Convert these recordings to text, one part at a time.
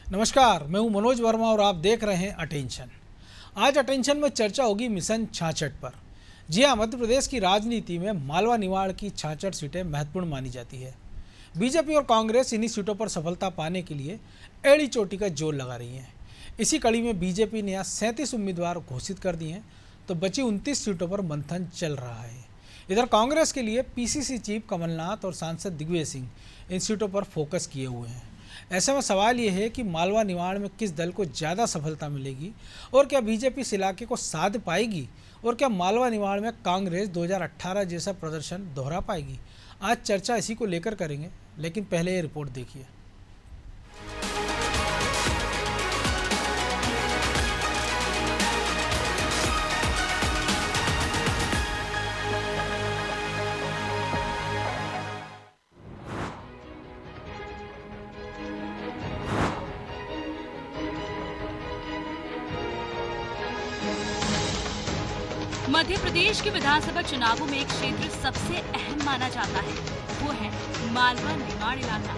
नमस्कार, मैं हूं मनोज वर्मा और आप देख रहे हैं अटेंशन। आज अटेंशन में चर्चा होगी मिशन 66 पर। जी हां, मध्य प्रदेश की राजनीति में मालवा निमाड़ की 66 सीटें महत्वपूर्ण मानी जाती है। बीजेपी और कांग्रेस इन्हीं सीटों पर सफलता पाने के लिए एड़ी चोटी का जोर लगा रही हैं। इसी कड़ी में बीजेपी ने आज 37 उम्मीदवार घोषित कर दिए हैं, तो बची 29 सीटों पर मंथन चल रहा है। इधर कांग्रेस के लिए पीसीसी चीफ कमलनाथ और सांसद दिग्विजय सिंह इन सीटों पर फोकस किए हुए हैं। ऐसे में सवाल ये है कि मालवा निमाड़ में किस दल को ज़्यादा सफलता मिलेगी और क्या बीजेपी इस इलाके को साध पाएगी, और क्या मालवा निमाड़ में कांग्रेस 2018 जैसा प्रदर्शन दोहरा पाएगी। आज चर्चा इसी को लेकर करेंगे, लेकिन पहले ये रिपोर्ट देखिए। मध्य प्रदेश के विधानसभा चुनावों में एक क्षेत्र सबसे अहम माना जाता है, वो है मालवा निमाड़ इलाका,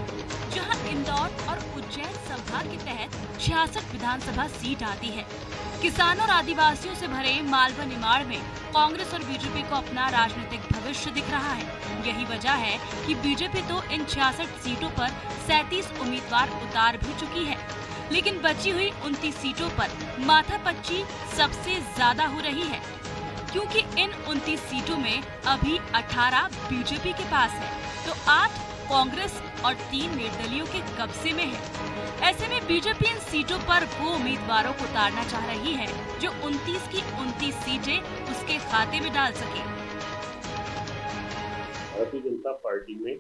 जहां इंदौर और उज्जैन संभाग के तहत 66 विधानसभा सीट आती है। किसानों और आदिवासियों से भरे मालवा निमाड़ में कांग्रेस और बीजेपी को अपना राजनीतिक भविष्य दिख रहा है। यही वजह है कि बीजेपी तो इन 66 सीटों पर 37 उम्मीदवार उतार भी चुकी है, लेकिन बची हुई 29 सीटों पर माथापच्ची सबसे ज्यादा हो रही है, क्योंकि इन 29 सीटों में अभी 18 बीजेपी के पास है, तो 8 कांग्रेस और 3 निर्दलीयों के कब्जे में है। ऐसे में बीजेपी इन सीटों पर वो उम्मीदवारों को उतारना चाह रही है जो 29 की 29 सीटें उसके खाते में डाल सके। भारतीय जनता पार्टी में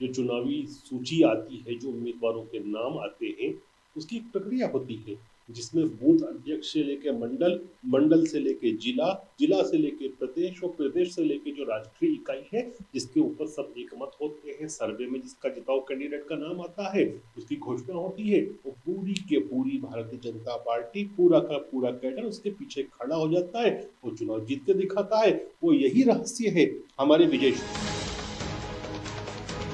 जो चुनावी सूची आती है, जो उम्मीदवारों के नाम आते हैं, उसकी एक प्रक्रिया होती है जिसमें बूथ अध्यक्ष से लेकर मंडल, मंडल से लेकर जिला, जिला से लेकर प्रदेश और प्रदेश से लेकर जो राष्ट्रीय इकाई है, जिसके ऊपर सब एकमत होते हैं। सर्वे में जिसका जिताऊ कैंडिडेट का नाम आता है उसकी घोषणा होती है। वो पूरी के पूरी भारतीय जनता पार्टी, पूरा का पूरा कैडर उसके पीछे खड़ा हो जाता है। वो चुनाव जीत के दिखाता है। वो यही रहस्य है हमारे विजय।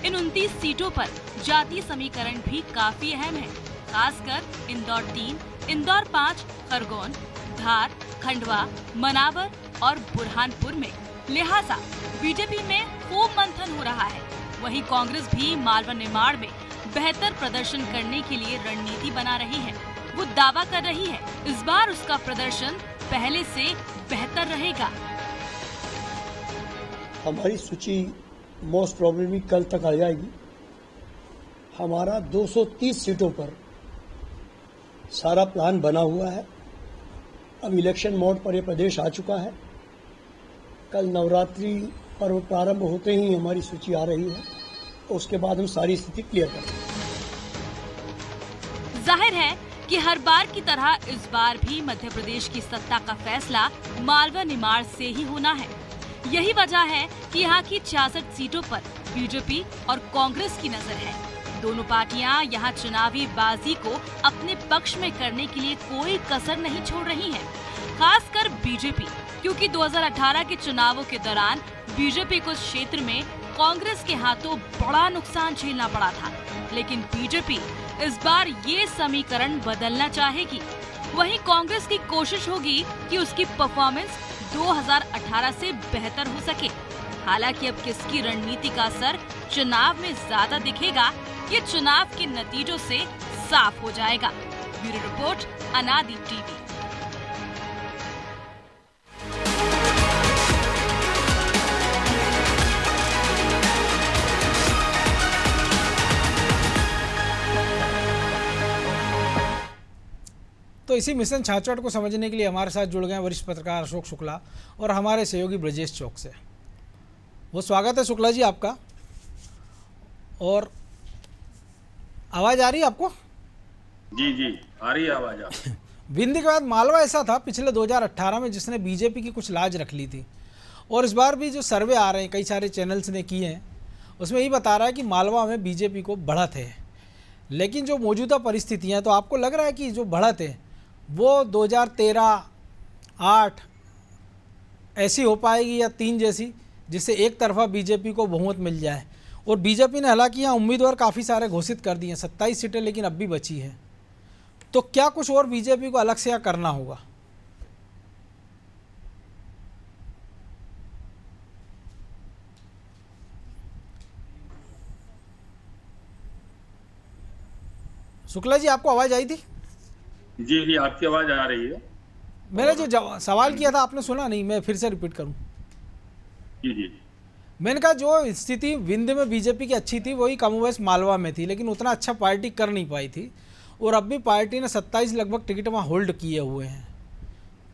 इन 29 सीटों पर जातीय समीकरण भी काफी अहम है, खासकर इंदौर 3, इंदौर 5, खरगोन, धार, खंडवा, मनावर और बुरहानपुर में। लिहाजा बीजेपी में खूब मंथन हो रहा है। वहीं कांग्रेस भी मालवा निमाड़ में बेहतर प्रदर्शन करने के लिए रणनीति बना रही है। वो दावा कर रही है इस बार उसका प्रदर्शन पहले से बेहतर रहेगा। हमारी सूची मोस्ट प्रोबेबली कल तक आ जाएगी। हमारा 230 सीटों पर सारा प्लान बना हुआ है। अब इलेक्शन मोड पर यह प्रदेश आ चुका है। कल नवरात्रि पर्व प्रारंभ होते ही हमारी सूची आ रही है, उसके बाद हम सारी स्थिति क्लियर करेंगे। जाहिर है कि हर बार की तरह इस बार भी मध्य प्रदेश की सत्ता का फैसला मालवा निमाड़ से ही होना है। यही वजह है कि यहाँ की 66 सीटों पर बीजेपी और कांग्रेस की नजर है। दोनों पार्टियां यहाँ चुनावी बाजी को अपने पक्ष में करने के लिए कोई कसर नहीं छोड़ रही हैं। खासकर बीजेपी, क्योंकि 2018 के चुनावों के दौरान बीजेपी को इस क्षेत्र में कांग्रेस के हाथों बड़ा नुकसान झेलना पड़ा था, लेकिन बीजेपी इस बार ये समीकरण बदलना चाहेगी। वहीं कांग्रेस की कोशिश होगी कि उसकी परफॉर्मेंस 2018 से बेहतर हो सके। हालांकि अब किसकी रणनीति का असर चुनाव में ज्यादा दिखेगा, ये चुनाव के नतीजों से साफ हो जाएगा। ब्यूरो रिपोर्ट, अनादि टीवी। तो इसी मिशन 66 को समझने के लिए हमारे साथ जुड़ गए वरिष्ठ पत्रकार अशोक शुक्ला और हमारे सहयोगी ब्रजेश चौक से। वो स्वागत है शुक्ला जी आपका। और आवाज़ आ रही है आपको? जी जी आ रही है आवाज़ आप। बिंदी के बाद मालवा ऐसा था पिछले 2018 में जिसने बीजेपी की कुछ लाज रख ली थी, और इस बार भी जो सर्वे आ रहे हैं, कई सारे चैनल्स ने किए हैं, उसमें यही बता रहा है कि मालवा में बीजेपी को बढ़त है। लेकिन जो मौजूदा परिस्थितियाँ, तो आपको लग रहा है कि जो बढ़त है वो 2013-8 ऐसी हो पाएगी या 3 जैसी, जिससे एक तरफा बीजेपी को बहुमत मिल जाए? और बीजेपी ने हालांकि यहाँ उम्मीदवार काफ़ी सारे घोषित कर दिए हैं, 27 सीटें लेकिन अब भी बची हैं। तो क्या कुछ और बीजेपी को अलग से या करना होगा? शुक्ला जी, आपको आवाज आई थी? जी जी, आपकी आवाज आ रही है। मैंने जो सवाल किया था आपने सुना नहीं, मैं फिर से रिपीट करूं। जी जी मैंने कहा जो स्थिति विंध्य में बीजेपी की अच्छी थी वही कमोबेश मालवा में थी, लेकिन उतना अच्छा पार्टी कर नहीं पाई थी और अब भी पार्टी ने 27 लगभग टिकट वहाँ होल्ड किए हुए हैं।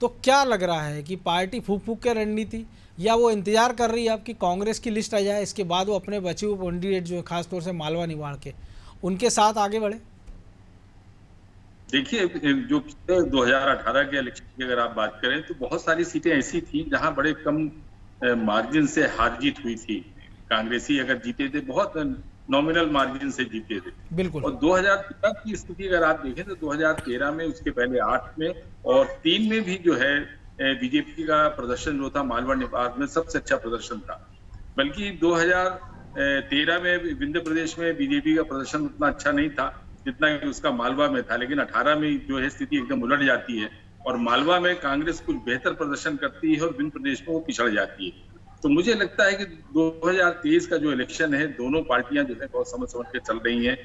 तो क्या लग रहा है कि पार्टी फूक फूक के रणनीति, या वो इंतजार कर रही है अब कि कांग्रेस की लिस्ट आ जाए, इसके बाद वो अपने बचे हुए कैंडिडेट जो खासतौर से मालवा निवाड़ के उनके साथ आगे बढ़े? देखिए, जो 2018 के इलेक्शन की अगर आप बात करें तो बहुत सारी सीटें ऐसी थी जहां बड़े कम मार्जिन से हार जीत हुई थी। कांग्रेसी अगर जीते थे बहुत नॉमिनल मार्जिन से जीते थे। बिल्कुल। और 2013 की स्थिति अगर आप देखें तो 2013 में, उसके पहले 8 में और 3 में भी जो है बीजेपी का प्रदर्शन जो था मालवा निवाड़ में सबसे अच्छा प्रदर्शन था। बल्कि 2013 में विंध्य प्रदेश में बीजेपी का प्रदर्शन उतना अच्छा नहीं था जितना कि उसका मालवा में था, लेकिन 18 में जो है स्थिति एकदम उलट जाती है और मालवा में कांग्रेस कुछ बेहतर प्रदर्शन करती है और विंध्य प्रदेश में वो पिछड़ जाती है। तो मुझे लगता है कि 2023 का जो इलेक्शन है, दोनों पार्टियां जो है बहुत समझ के चल रही हैं।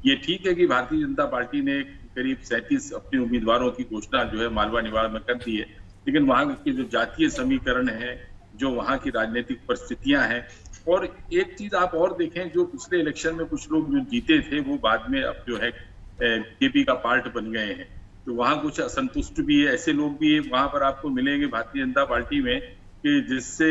ये ठीक है कि भारतीय जनता पार्टी ने करीब 37 अपने उम्मीदवारों की घोषणा जो है मालवा निवाड़ में कर दी है, लेकिन वहां के जो जातीय समीकरण है, जो वहां की राजनीतिक परिस्थितियां हैं, और एक चीज आप और देखें, जो पिछले इलेक्शन में कुछ लोग जो जीते थे वो बाद में अब जो है बीजेपी का पार्ट बन गए हैं। तो वहां कुछ असंतुष्ट भी है, ऐसे लोग भी वहां पर आपको मिलेंगे भारतीय जनता पार्टी में कि जिससे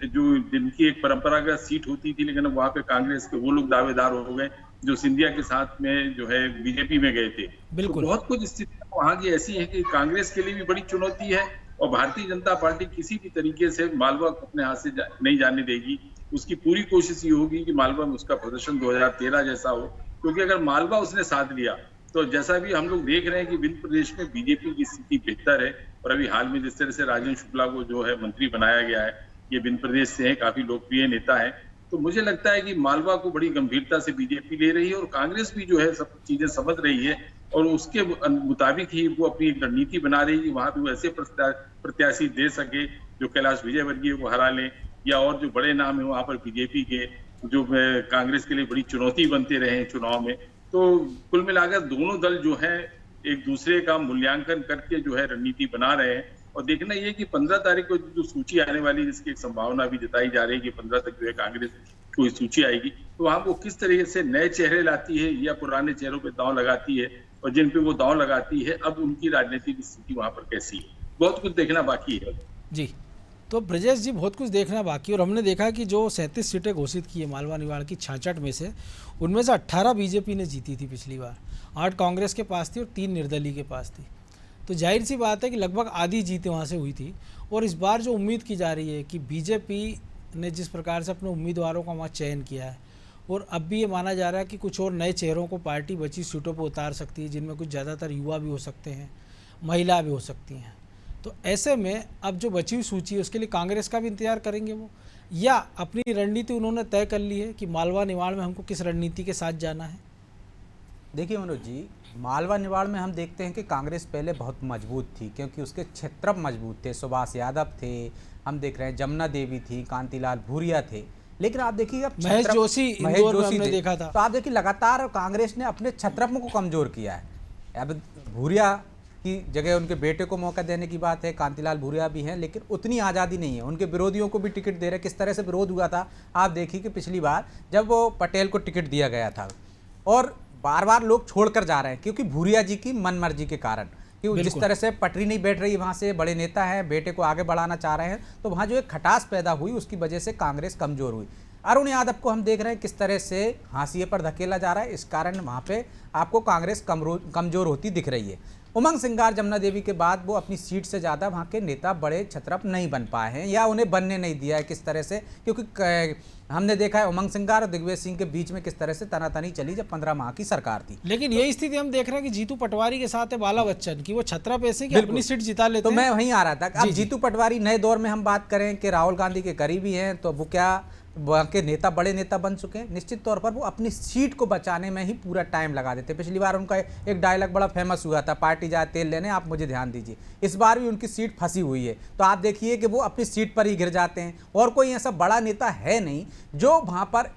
जो जिनकी एक परंपरागत सीट होती थी, लेकिन वहां पे कांग्रेस के वो लोग दावेदार हो गए जो सिंधिया के साथ में जो है बीजेपी में गए थे। तो बहुत कुछ स्थितियां वहां की ऐसी है कि कांग्रेस के लिए भी बड़ी चुनौती है और भारतीय जनता पार्टी किसी भी तरीके से मालवा को अपने हाथ से नहीं जाने देगी। उसकी पूरी कोशिश ये होगी कि मालवा में उसका प्रदर्शन 2013 जैसा हो, क्योंकि अगर मालवा उसने साथ लिया तो जैसा भी हम लोग देख रहे हैं कि विंध्य प्रदेश में बीजेपी की स्थिति बेहतर है। और अभी हाल में जिस तरह से राजेंद्र शुक्ला को जो है मंत्री बनाया गया है, ये विंध्य प्रदेश से है, काफी लोकप्रिय नेता है। तो मुझे लगता है कि मालवा को बड़ी गंभीरता से बीजेपी ले रही है और कांग्रेस भी जो है सब चीजें समझ रही है और उसके मुताबिक ही वो अपनी एक रणनीति बना रही है कि वहां पे वो ऐसे प्रत्याशी दे सके जो कैलाश विजयवर्गीय को हरा ले, या और जो बड़े नाम है वहां पर बीजेपी के जो कांग्रेस के लिए बड़ी चुनौती बनते रहे चुनाव में। तो कुल मिलाकर दोनों दल जो है एक दूसरे का मूल्यांकन करके जो है रणनीति बना रहे हैं। और देखना ये कि 15 तारीख को जो सूची आने वाली है, जिसकी एक संभावना भी जताई जा रही है कि 15 तक जो है कांग्रेस कोई सूची आएगी, तो वहां वो किस तरीके से नए चेहरे लाती है या पुराने चेहरों पे दांव लगाती है, और जिन पे वो दांव लगाती है अब उनकी राजनीतिक स्थिति वहां पर कैसी है, बहुत कुछ देखना बाकी है जी। तो ब्रजेश जी, बहुत कुछ देखना बाकी, और हमने देखा कि जो 37 सीटें घोषित की है मालवा निवाड़ की 66 में से, उनमें से 18 बीजेपी ने जीती थी पिछली बार, 8 कांग्रेस के पास थी और 3 निर्दलीय के पास थी। तो जाहिर सी बात है कि लगभग आधी जीतें वहाँ से हुई थी। और इस बार जो उम्मीद की जा रही है कि बीजेपी ने जिस प्रकार से अपने उम्मीदवारों का वहाँ चयन किया है, और अब भी ये माना जा रहा है कि कुछ और नए चेहरों को पार्टी बची सीटों पर उतार सकती है, जिनमें कुछ ज़्यादातर युवा भी हो सकते हैं, महिला भी हो सकती हैं। तो ऐसे में अब जो बची हुई सूची है उसके लिए कांग्रेस का भी इंतजार करेंगे वो, या अपनी रणनीति उन्होंने तय कर ली है कि मालवा निवाड़ में हमको किस रणनीति के साथ जाना है? देखिए मनोज जी, मालवा निवाड़ में हम देखते हैं कि कांग्रेस पहले बहुत मजबूत थी, क्योंकि उसके क्षेत्र मजबूत थे। सुभाष यादव थे, हम देख रहे हैं जमुना देवी थी, कांतिलाल भूरिया थे, लेकिन आप देखिए अब महेश जोशी हमने देखा था। तो आप देखिए लगातार कांग्रेस ने अपने क्षेत्रफल को कमजोर किया है। अब भूरिया की जगह उनके बेटे को मौका देने की बात है, कांतिलाल भूरिया भी हैं, लेकिन उतनी आज़ादी नहीं है। उनके विरोधियों को भी टिकट दे रहे। किस तरह से विरोध हुआ था आप देखिए कि पिछली बार जब वो पटेल को टिकट दिया गया था, और बार बार लोग छोड़कर जा रहे हैं क्योंकि भूरिया जी की मनमर्जी के कारण, कि जिस तरह से पटरी नहीं बैठ रही, वहाँ से बड़े नेता हैं, बेटे को आगे बढ़ाना चाह रहे हैं, तो वहाँ जो एक खटास पैदा हुई उसकी वजह से कांग्रेस कमजोर हुई। अरुण यादव को हम देख रहे हैं किस तरह से हाशिए पर धकेला जा रहा है, इस कारण वहाँ पे आपको कांग्रेस कमजोर होती दिख रही है। उमंग सिंगार जमुना देवी के बाद वो अपनी सीट से ज़्यादा वहाँ के नेता बड़े छत्रप नहीं बन पाए हैं, या उन्हें बनने नहीं दिया है किस तरह से, क्योंकि हमने देखा है उमंग सिंगार और दिग्विजय सिंह के बीच में किस तरह से तनातनी चली जब 15 माह की सरकार थी। लेकिन यही स्थिति हम देख रहे हैं कि जीतू पटवारी के साथ है बाला बच्चन की, वो छत्रप ऐसे कि अपनी सीट जिता लेते हैं। तो मैं वहीं आ रहा था। अब जीतू पटवारी नए दौर में हम बात करें कि राहुल गांधी के करीबी हैं, तो वो क्या वहाँ के नेता बड़े नेता बन चुके हैं, निश्चित तौर पर वो अपनी सीट को बचाने में ही पूरा टाइम लगा देते। पिछली बार उनका एक डायलॉग बड़ा फेमस हुआ था, पार्टी जाए तेल लेने, आप मुझे ध्यान दीजिए। इस बार भी उनकी सीट फंसी हुई है, तो आप देखिए कि वो अपनी सीट पर ही गिर जाते हैं और कोई ऐसा बड़ा नेता है नहीं जो वहाँ पर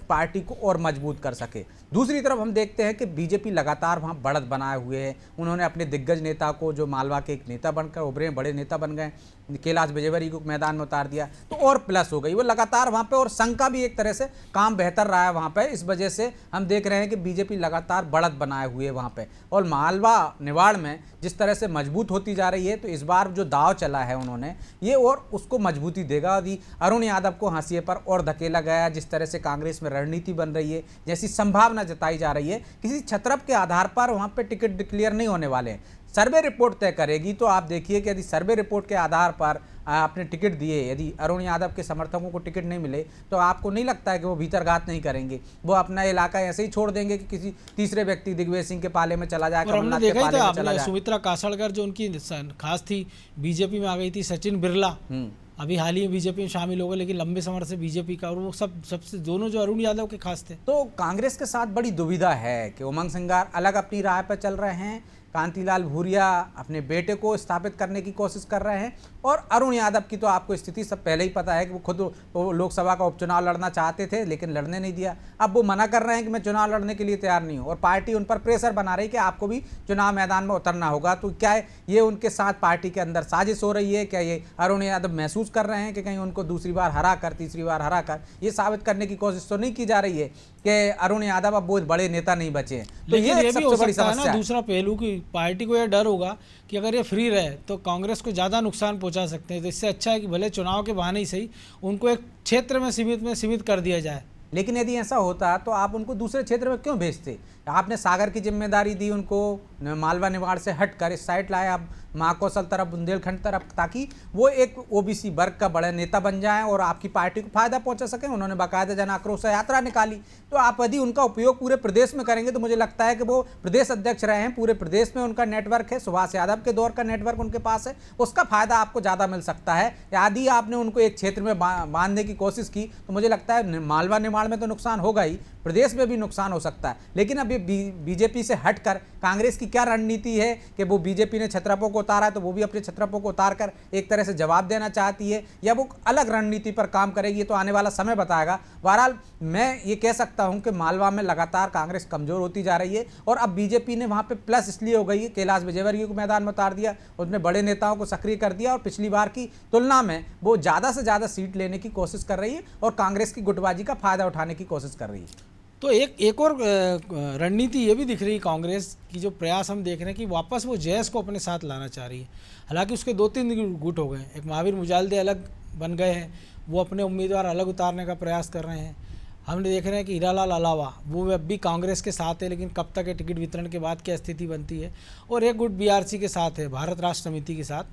पार्टी को और मजबूत कर सके। दूसरी तरफ हम देखते हैं कि बीजेपी लगातार वहाँ बढ़त बनाए हुए है। उन्होंने अपने दिग्गज नेता को, जो मालवा के एक नेता बनकर उभरे, बड़े नेता बन गए, कैलाश विजयवर्गीय को मैदान में उतार दिया, तो और प्लस हो गई वो लगातार वहाँ पे। और संघ का भी एक तरह से काम बेहतर रहा है वहाँ पे। इस वजह से हम देख रहे हैं कि बीजेपी लगातार बढ़त बनाए हुए है वहाँ पे। और मालवा निवाड़ में जिस तरह से मजबूत होती जा रही है, तो इस बार जो दाव चला है उन्होंने, ये और उसको मजबूती देगा। यदि अरुण यादव को हाशिए पर और धकेला गया, जिस तरह से कांग्रेस में रणनीति बन रही है, जैसी संभावना जताई जा रही है, किसी छत्रप के आधार पर वहाँ पे टिकट डिक्लेयर नहीं होने वाले हैं। सर्वे रिपोर्ट तय करेगी। तो आप देखिए कि यदि सर्वे रिपोर्ट के आधार पर आपने टिकट दिए, यदि अरुण यादव के समर्थकों को टिकट नहीं मिले, तो आपको नहीं लगता है कि वो भीतरघात नहीं करेंगे, वो अपना इलाका ऐसे ही छोड़ देंगे कि किसी तीसरे व्यक्ति दिग्विजय सिंह के पाले में चला जाए, कमलनाथ के पाले में चला जाए। सुमित्रा कासड़कर जो उनकी खास थी, बीजेपी में आ गई थी, सचिन बिरला अभी हाल ही में बीजेपी में शामिल हो गए, लेकिन लंबे समय से बीजेपी का, और वो सबसे दोनों जो अरुण यादव के खास थे। तो कांग्रेस के साथ बड़ी दुविधा है कि उमंग सिंगार अलग अपनी राह पर चल रहे हैं, कांतिलाल भूरिया अपने बेटे को स्थापित करने की कोशिश कर रहे हैं, और अरुण यादव की तो आपको स्थिति सब पहले ही पता है कि वो खुद लोकसभा का उपचुनाव लड़ना चाहते थे, लेकिन लड़ने नहीं दिया। अब वो मना कर रहे हैं कि मैं चुनाव लड़ने के लिए तैयार नहीं हूँ, और पार्टी उन पर प्रेशर बना रही है कि आपको भी चुनाव मैदान में उतरना होगा। तो क्या ये उनके साथ पार्टी के अंदर साजिश हो रही है? क्या ये अरुण यादव महसूस कर रहे हैं कि कहीं उनको दूसरी बार हरा कर, तीसरी बार हरा कर ये साबित करने की कोशिश तो नहीं की जा रही है कि अरुण यादव अब वो बड़े नेता नहीं बचे हैं? तो ये सबसे बड़ी समस्या है। दूसरा पहलू की पार्टी को यह डर होगा कि अगर ये फ्री रहे तो कांग्रेस को ज़्यादा नुकसान पहुंचा सकते हैं। तो इससे अच्छा है कि भले चुनाव के बहाने ही सही उनको एक क्षेत्र में सीमित कर दिया जाए। लेकिन यदि ऐसा होता तो आप उनको दूसरे क्षेत्र में क्यों भेजते? आपने सागर की जिम्मेदारी दी उनको, मालवा निवाड़ से हटकर इस साइड लाए आप महाकौशल तरफ, बुंदेलखंड तरफ, ताकि वो एक ओबीसी वर्ग का बड़ा नेता बन जाएं और आपकी पार्टी को फायदा पहुंचा सकें। उन्होंने बाकायदा जन आक्रोश यात्रा निकाली। तो आप यदि उनका उपयोग पूरे प्रदेश में करेंगे तो मुझे लगता है कि वो प्रदेश अध्यक्ष रहे हैं, पूरे प्रदेश में उनका नेटवर्क है, सुभाष यादव के दौर का नेटवर्क उनके पास है, उसका फायदा आपको ज़्यादा मिल सकता है। यदि आपने उनको एक क्षेत्र में बांधने की कोशिश की तो मुझे लगता है मालवा निमाड़ में तो नुकसान होगा ही, प्रदेश में भी नुकसान हो सकता है। लेकिन अब ये बीजेपी से हटकर कांग्रेस की क्या रणनीति है कि वो बीजेपी ने छत्रपों को उतारा है तो वो भी अपने छत्रपों को उतार कर एक तरह से जवाब देना चाहती है, या वो अलग रणनीति पर काम करेगी, ये तो आने वाला समय बताएगा। बहरहाल मैं ये कह सकता हूं कि मालवा में लगातार कांग्रेस कमजोर होती जा रही है, और अब बीजेपी ने वहां पे प्लस इसलिए हो गई है, कैलाश विजयवर्गीय को मैदान में उतार दिया, उसने बड़े नेताओं को सक्रिय कर दिया, और पिछली बार की तुलना में वो ज़्यादा से ज़्यादा सीट लेने की कोशिश कर रही है और कांग्रेस की गुटबाजी का फायदा उठाने की कोशिश कर रही है। तो एक और रणनीति ये भी दिख रही है कांग्रेस की, जो प्रयास हम देख रहे हैं कि वापस वो जैस को अपने साथ लाना चाह रही है। हालांकि उसके 2-3 गुट हो गए, एक महावीर मुजालदे अलग बन गए हैं, वो अपने उम्मीदवार अलग उतारने का प्रयास कर रहे हैं। हमने देख रहे हैं कि हीरालाल अलावा वो अब भी कांग्रेस के साथ है, लेकिन कब तक है टिकट वितरण के बाद क्या स्थिति बनती है। और एक गुट बीआरसी के साथ है, भारत राष्ट्र समिति के साथ,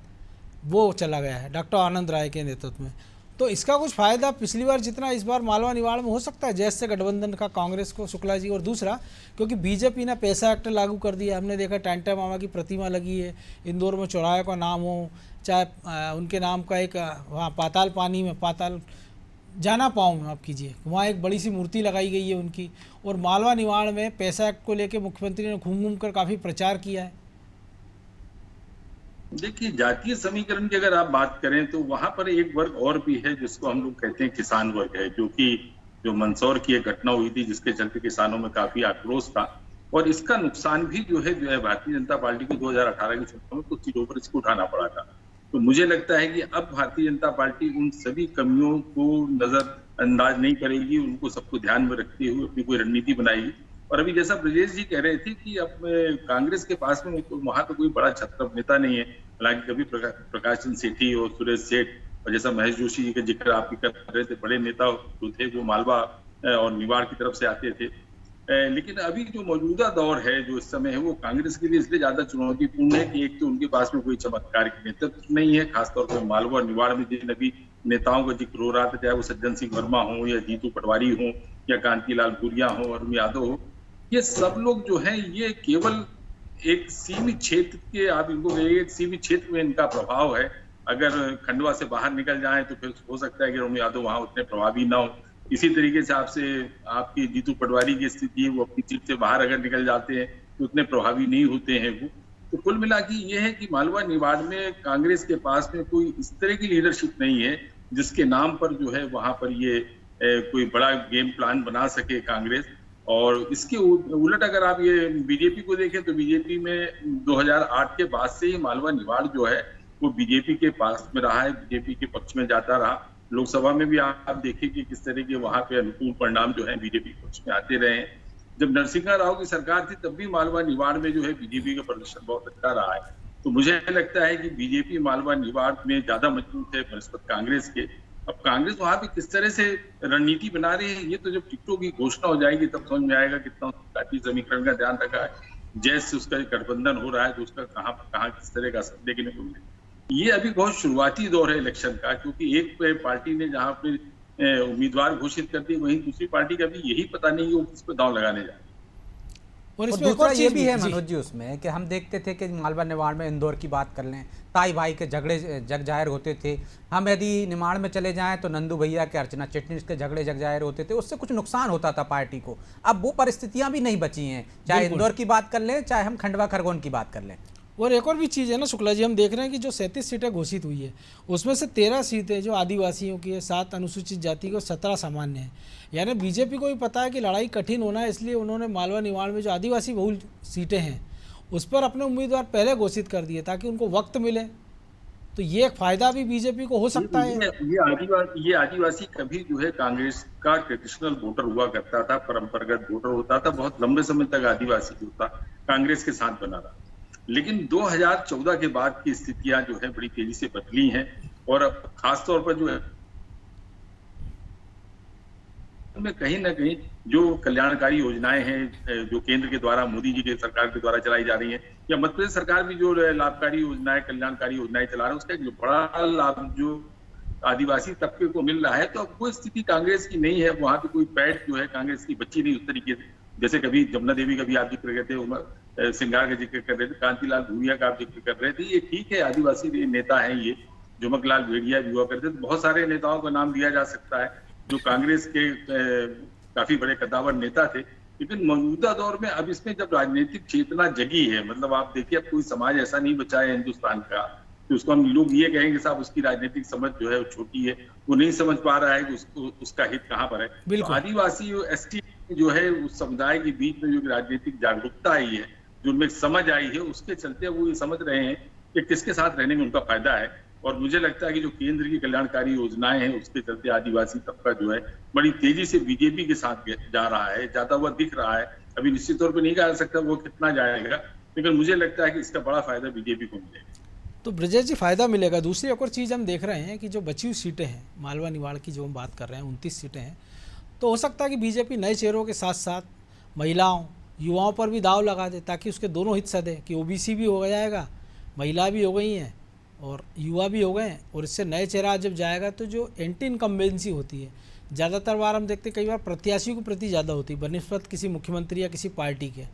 वो चला गया है डॉक्टर आनंद राय के नेतृत्व में। तो इसका कुछ फ़ायदा पिछली बार जितना इस बार मालवा निवाड़ में हो सकता है जैसे गठबंधन का कांग्रेस को, शुक्ला जी। और दूसरा, क्योंकि बीजेपी ने पैसा एक्ट लागू कर दिया, हमने देखा टैंटा मामा की प्रतिमा लगी है, इंदौर में चौराहे का नाम हो, चाहे उनके नाम का एक वहाँ पाताल पानी में, पाताल जाना पाऊँ आप कीजिए, वहाँ एक बड़ी सी मूर्ति लगाई गई है उनकी। और मालवा निवाड़ में पैसा एक्ट को लेकर मुख्यमंत्री ने घूम कर काफ़ी प्रचार किया है। देखिए, जातीय समीकरण की अगर आप बात करें तो वहां पर एक वर्ग और भी है जिसको हम लोग कहते हैं किसान वर्ग है, जो मंदसौर की एक घटना हुई थी जिसके चलते किसानों में काफी आक्रोश था, और इसका नुकसान भी जो है भारतीय जनता पार्टी को 2018 के चुनाव में कुछ चीजों पर इसको उठाना पड़ा था। तो मुझे लगता है कि अब भारतीय जनता पार्टी उन सभी कमियों को नजरअंदाज नहीं करेगी, उनको सबको ध्यान में रखते हुए अपनी कोई रणनीति बनाएगी। और अभी जैसा ब्रजेश जी कह रहे थे कि अब कांग्रेस के पास में वहां तो कोई बड़ा छत्रप नेता नहीं है, हालांकि कभी प्रकाश चंद्र सेठी और सुरेश सेठ और जैसा महेश जोशी जी का जिक्र आप कर रहे थे, बड़े नेता जो थे जो मालवा और निवाड़ की तरफ से आते थे। लेकिन अभी जो मौजूदा दौर है, जो इस समय है, वो कांग्रेस के लिए इसलिए ज्यादा चुनौतीपूर्ण है कि एक तो उनके पास में कोई चमत्कार की नेतृत्व नहीं है, खासतौर पर मालवा और निवाड़ में जिन अभी नेताओं का जिक्र हो रहा था, चाहे वो सज्जन सिंह वर्मा हो या जीतू पटवारी हो या कांतिलाल भूरिया हो, अरुण यादव हो, ये सब लोग जो है ये केवल एक सीमित क्षेत्र के, आप इनको कहिए एक सीमित क्षेत्र में इनका प्रभाव है। अगर खंडवा से बाहर निकल जाए तो फिर हो सकता है कि अरुण यादव वहां उतने प्रभावी ना हो। इसी तरीके से आपकी जीतू पटवारी की स्थिति है, वो अपनी सीट से बाहर अगर निकल जाते हैं तो उतने प्रभावी नहीं होते हैं वो। तो कुल मिला के ये है कि मालवा निवाड़ में कांग्रेस के पास में कोई इस तरह की लीडरशिप नहीं है जिसके नाम पर जो है वहां पर ये कोई बड़ा गेम प्लान बना सके कांग्रेस। और इसके उलट अगर आप ये बीजेपी को देखें तो बीजेपी में 2008 के बाद से ही मालवा निवाड़ जो है वो बीजेपी के पास में रहा है, बीजेपी के पक्ष में जाता रहा। लोकसभा में भी आप देखिए कि किस तरह के वहां पे अनुकूल परिणाम जो है बीजेपी के पक्ष में आते रहे हैं। जब नरसिंहा राव की सरकार थी तब भी मालवा निवाड़ में जो है बीजेपी का प्रदर्शन बहुत अच्छा रहा है। तो मुझे लगता है कि बीजेपी मालवा निवाड़ में ज्यादा मजबूत है बनस्पत कांग्रेस के। अब कांग्रेस वहां पे किस तरह से रणनीति बना रही है ये तो जब टिकटों की घोषणा हो जाएगी तब समझ में आएगा कितना पार्टी समीकरण का ध्यान रखा है, जैसे उसका गठबंधन हो रहा है तो उसका कहाँ किस तरह का असर देखने को मिले। ये अभी बहुत शुरुआती दौर है इलेक्शन का, क्योंकि एक पार्टी ने जहां पे उम्मीदवार घोषित कर दिए वहीं दूसरी पार्टी का भी यही पता नहीं है वो किस पे दांव लगाने जाए। और और इसमें एक दूसरा और ये चीज भी है जी। मनोज जी उसमें कि हम देखते थे कि मालवा निमाड़ में इंदौर की बात कर लें, ताई भाई के झगड़े जग जाहिर होते थे। हम यदि निमाड़ में चले जाएं तो नंदू भैया के, अर्चना चिटनिस के झगड़े जग जाहिर होते थे, उससे कुछ नुकसान होता था पार्टी को। अब वो परिस्थितियां भी नहीं बची हैं, चाहे इंदौर की बात कर लें चाहे हम खंडवा खरगोन की बात कर लें। और एक और भी चीज़ है ना शुक्ला जी, हम देख रहे हैं कि जो 37 सीटें घोषित हुई है उसमें से 13 सीटें जो आदिवासियों की है, 7 अनुसूचित जाति की और 17 सामान्य है। यानी बीजेपी को भी पता है कि लड़ाई कठिन होना है, इसलिए उन्होंने मालवा निवाड़ में जो आदिवासी बहुल सीटें हैं उस पर अपने उम्मीदवार पहले घोषित कर दिए ताकि उनको वक्त मिले। तो ये एक फायदा भी बीजेपी को हो सकता है। ये आदिवासी कभी जो है कांग्रेस का ट्रेडिशनल वोटर हुआ करता था, परंपरागत वोटर होता था, बहुत लंबे समय तक आदिवासी जो था कांग्रेस के साथ बना रहा। लेकिन 2014 के बाद की स्थितियां जो है बड़ी तेजी से बदली हैं और खासतौर पर जो है में कहीं ना कहीं जो कल्याणकारी योजनाएं हैं जो केंद्र के द्वारा, मोदी जी के सरकार के द्वारा चलाई जा रही हैं, या मध्य प्रदेश सरकार भी जो लाभकारी योजनाएं, कल्याणकारी योजनाएं चला रहा है, उसका एक जो बड़ा लाभ जो आदिवासी तबके को मिल रहा है। तो अब कोई स्थिति कांग्रेस की नहीं है, वहां पे कोई पैठ जो है कांग्रेस की बच्ची नहीं उस तरीके से। जैसे कभी जमुना देवी का भी आप जिक्र करते थे, सिंगार का जिक्र कर रहे थे, कांतिलाल भूरिया का आप जिक्र कर रहे थे, ये ठीक है आदिवासी नेता है ये, झुमकलाल भेड़िया भी हुआ करते थे। बहुत सारे नेताओं का नाम दिया जा सकता है जो कांग्रेस के काफी बड़े कद्दावर नेता थे। लेकिन मौजूदा दौर में अब इसमें जब राजनीतिक चेतना जगी है, मतलब आप देखिए अब कोई समाज ऐसा नहीं बचा है हिंदुस्तान का कि उसको हम लोग ये कहेंगे साहब उसकी राजनीतिक समझ जो है वो छोटी है, वो नहीं समझ पा रहा है कि उसका हित कहाँ पर है। तो आदिवासी एसटी जो है उस समुदाय के बीच में जो राजनीतिक जागरूकता आई है, जो उनमें समझ आई है, उसके चलते वो ये समझ रहे हैं कि किसके साथ रहने में उनका फायदा है। और मुझे लगता है कि जो केंद्र की कल्याणकारी योजनाएं हैं उसके चलते आदिवासी तबका जो है बड़ी तेजी से बीजेपी के साथ जा रहा है, जाता हुआ दिख रहा है। अभी निश्चित तौर पर नहीं कहा जा सकता वो कितना जाएगा, लेकिन मुझे लगता है कि इसका बड़ा फायदा बीजेपी को मिलेगा। तो ब्रजेश जी फायदा मिलेगा। दूसरी एक और चीज़ हम देख रहे हैं कि जो बची हुई सीटें हैं मालवा निवाड़ की जो हम बात कर रहे हैं 29 सीटें हैं, तो हो सकता है कि बीजेपी नए चेहरों के साथ साथ महिलाओं, युवाओं पर भी दाव लगा दे ताकि उसके दोनों हित सधे कि ओबीसी भी हो जाएगा, महिला भी हो गई हैं और युवा भी हो गए हैं। और इससे नए चेहरा जब जाएगा तो जो एंटी इनकम्बेंसी होती है ज़्यादातर बार हम देखते कई बार प्रत्याशियों के प्रति ज़्यादा होती है बनिस्बत किसी मुख्यमंत्री या किसी पार्टी के।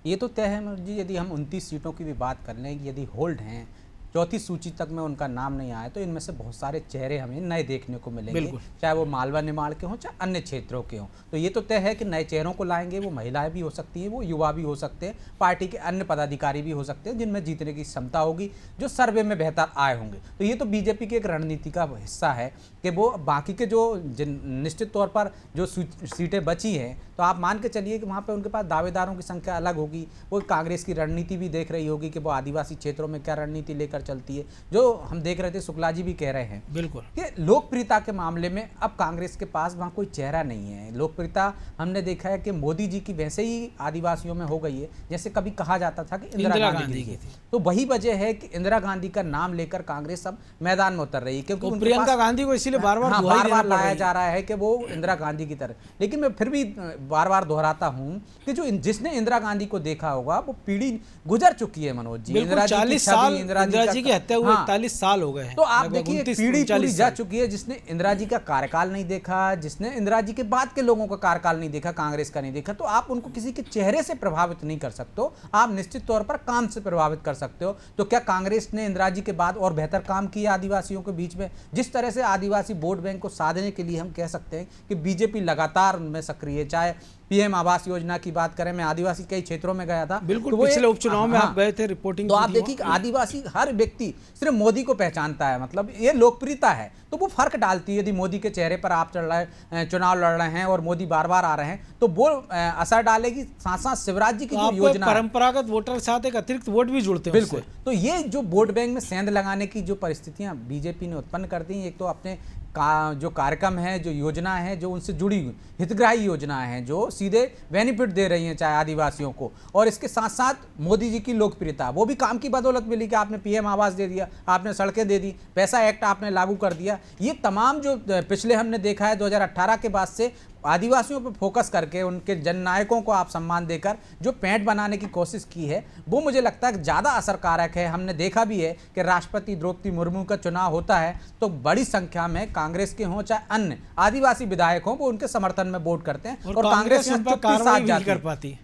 ये तो तय है मनोज जी, यदि हम 29 सीटों की भी बात कर लें, यदि होल्ड हैं, चौथी सूची तक में उनका नाम नहीं आया तो इनमें से बहुत सारे चेहरे हमें नए देखने को मिलेंगे, चाहे वो मालवा निमाड़ के हों चाहे अन्य क्षेत्रों के हों। तो ये तो तय है कि नए चेहरों को लाएंगे, वो महिलाएं भी हो सकती हैं, वो युवा भी हो सकते हैं, पार्टी के अन्य पदाधिकारी भी हो सकते हैं जिनमें जीतने की क्षमता होगी, जो सर्वे में बेहतर आए होंगे। तो ये तो बीजेपी की एक रणनीति का हिस्सा है कि वो बाकी के जो निश्चित तौर पर जो सीटें बची हैं तो आप मान के चलिए कि वहाँ पर उनके पास दावेदारों की संख्या अलग होगी। वो कांग्रेस की रणनीति भी देख रही होगी कि वो आदिवासी क्षेत्रों में क्या रणनीति लेकर चलती है, जो हम देख रहे थे शुक्ला जी भी कह रहे हैं बिल्कुल कि लोकप्रियता के मामले में अब कांग्रेस के पास वहाँ कोई चेहरा नहीं है। लोकप्रियता हमने देखा है कि मोदी जी की वैसे ही आदिवासियों में हो गई है जैसे कभी कहा जाता था कि इंदिरा गांधी की थी। तो वही वजह है कि इंदिरा गांधी का नाम लेकर कांग्रेस अब मैदान में उतर रही है, क्योंकि प्रियंका गांधी को इसीलिए बार बार लाया जा रहा है कि वो इंदिरा गांधी की तरह। लेकिन मैं फिर भी बार बार दोहराता हूं कि जो जिसने इंदिरा गांधी को देखा होगा वो पीढ़ी गुजर चुकी है मनोज जी। इंदिरा जी जी की हत्या हुए 41 साल हो गए हैं। तो आप लगभग देखिए 29, पीढ़ी 39 पूरी जा साल। चुकी है जिसने इंदिरा जी का कार्यकाल नहीं देखा, जिसने इंदिरा जी के बाद के लोगों का कार्यकाल नहीं देखा, कांग्रेस का नहीं देखा। तो आप उनको किसी के चेहरे से प्रभावित नहीं कर सकते हो, आप निश्चित तौर पर काम से प्रभावित कर सकते हो। तो क्या कांग्रेस ने इंदिरा जी के बाद और बेहतर काम किया आदिवासियों के बीच में? जिस तरह से आदिवासी वोट बैंक को साधने के लिए हम कह सकते हैं कि बीजेपी लगातार उनमें सक्रिय है। चाहे पीएम आवास योजना की बात करें, मैं आदिवासी कई क्षेत्रों में गया था, बिल्कुल तो वो पिछले एक- उपचुनाव में हाँ, आप गए थे, रिपोर्टिंग तो की आप थी देखिए कि वहाँ। आदिवासी हर व्यक्ति सिर्फ मोदी को पहचानता है, मतलब ये लोकप्रियता है, तो वो फर्क डालती है। यदि मोदी के चेहरे पर आप चुनाव लड़ रहे हैं और मोदी बार बार आ रहे हैं तो वो असर डालेगी। साथ साथ शिवराज जी की तो जो आपको योजना है, परंपरागत वोटर के साथ एक अतिरिक्त वोट भी जुड़ते हैं बिल्कुल, तो ये जो वोट बैंक में सेंध लगाने की जो परिस्थितियां बीजेपी ने उत्पन्न कर दी, एक तो अपने जो कार्यक्रम है, जो योजना है, जो उनसे जुड़ी हुई हितग्राही योजनाएं हैं जो सीधे बेनिफिट दे रही हैं चाहे आदिवासियों को, और इसके साथ साथ मोदी जी की लोकप्रियता, वो भी काम की बदौलत मिली कि आपने पीएम आवास दे दिया, आपने सड़कें दे दी, पैसा एक्ट आपने लागू कर दिया। ये तमाम जो पिछले हमने देखा है 2018 के बाद से आदिवासियों पर फोकस करके उनके जननायकों को आप सम्मान देकर जो पैंट बनाने की कोशिश की है, वो मुझे लगता है ज़्यादा असरकारक है। हमने देखा भी है कि राष्ट्रपति द्रौपदी मुर्मू का चुनाव होता है तो बड़ी संख्या में कांग्रेस के हों चाहे अन्य आदिवासी विधायक हों, वो उनके समर्थन में वोट करते हैं और कांग्रेस उन पर कार्रवाई भी नहीं कर पाती,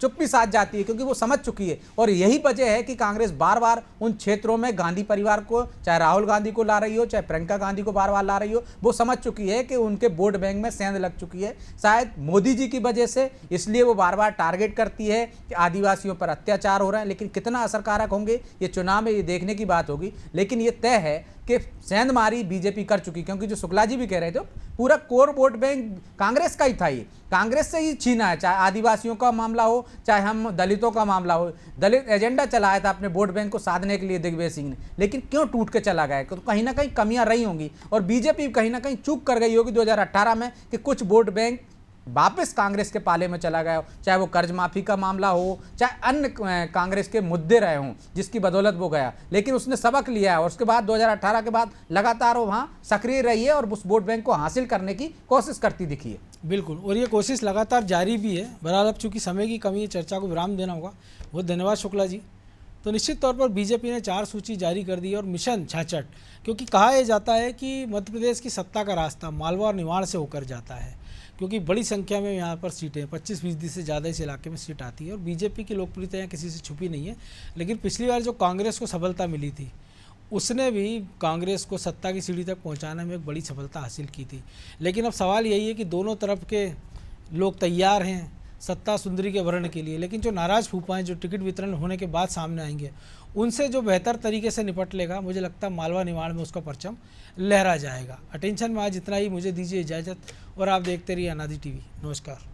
चुप्पी साध जाती है, क्योंकि वो समझ चुकी है। और यही वजह है कि कांग्रेस बार बार उन क्षेत्रों में गांधी परिवार को, चाहे राहुल गांधी को ला रही हो, चाहे प्रियंका गांधी को बार बार ला रही हो, वो समझ चुकी है कि उनके वोट बैंक में सेंध लग चुकी है, शायद मोदी जी की वजह से। इसलिए वो बार बार टारगेट करती है कि आदिवासियों पर अत्याचार हो रहे हैं। लेकिन कितना असरकारक होंगे ये चुनाव में ये देखने की बात होगी। लेकिन ये तय है कि सेंधमारी बीजेपी कर चुकी, क्योंकि जो शुक्ला जी भी कह रहे थे पूरा कोर वोट बैंक कांग्रेस का ही था, ये कांग्रेस से ही छीना है। चाहे आदिवासियों का मामला हो, चाहे हम दलितों का मामला हो, दलित एजेंडा चलाया था अपने वोट बैंक को साधने के लिए दिग्विजय सिंह ने, लेकिन क्यों टूट के चला गया? तो कहीं ना कहीं कमियां रही होंगी और बीजेपी कहीं ना कहीं चूक कर गई होगी 2018 में कि कुछ वोट बैंक वापस कांग्रेस के पाले में चला गया हो, चाहे वो कर्ज माफी का मामला हो, चाहे अन्य कांग्रेस के मुद्दे रहे हों जिसकी बदौलत वो गया। लेकिन उसने सबक लिया है और उसके बाद 2018 के बाद लगातार वो वहाँ सक्रिय रही है और उस वोट बैंक को हासिल करने की कोशिश करती दिखी है। बिल्कुल, और ये कोशिश लगातार जारी भी है। बहरहाल अब चूंकि समय की कमी है, चर्चा को विराम देना होगा। बहुत धन्यवाद शुक्ला जी। तो निश्चित तौर पर बीजेपी ने 4 सूची जारी कर दी और मिशन 66, क्योंकि कहा यह जाता है कि मध्य प्रदेश की सत्ता का रास्ता मालवा और निमाड़ से होकर जाता है, क्योंकि बड़ी संख्या में यहाँ पर सीटें 25% से ज़्यादा इस इलाके में सीट आती है और बीजेपी की लोकप्रियता यहाँ किसी से छुपी नहीं है। लेकिन पिछली बार जो कांग्रेस को सफलता मिली थी, उसने भी कांग्रेस को सत्ता की सीढ़ी तक पहुँचाने में एक बड़ी सफलता हासिल की थी। लेकिन अब सवाल यही है कि दोनों तरफ के लोग तैयार हैं सत्ता सुंदरी के वर्ण के लिए, लेकिन जो नाराज़ फूफा हैं जो टिकट वितरण होने के बाद सामने आएंगे, उनसे जो बेहतर तरीके से निपट लेगा, मुझे लगता है मालवा निमाड़ में उसका परचम लहरा जाएगा। अटेंशन में आज इतना ही, मुझे दीजिए इजाज़त और आप देखते रहिए अनादि टीवी। नमस्कार।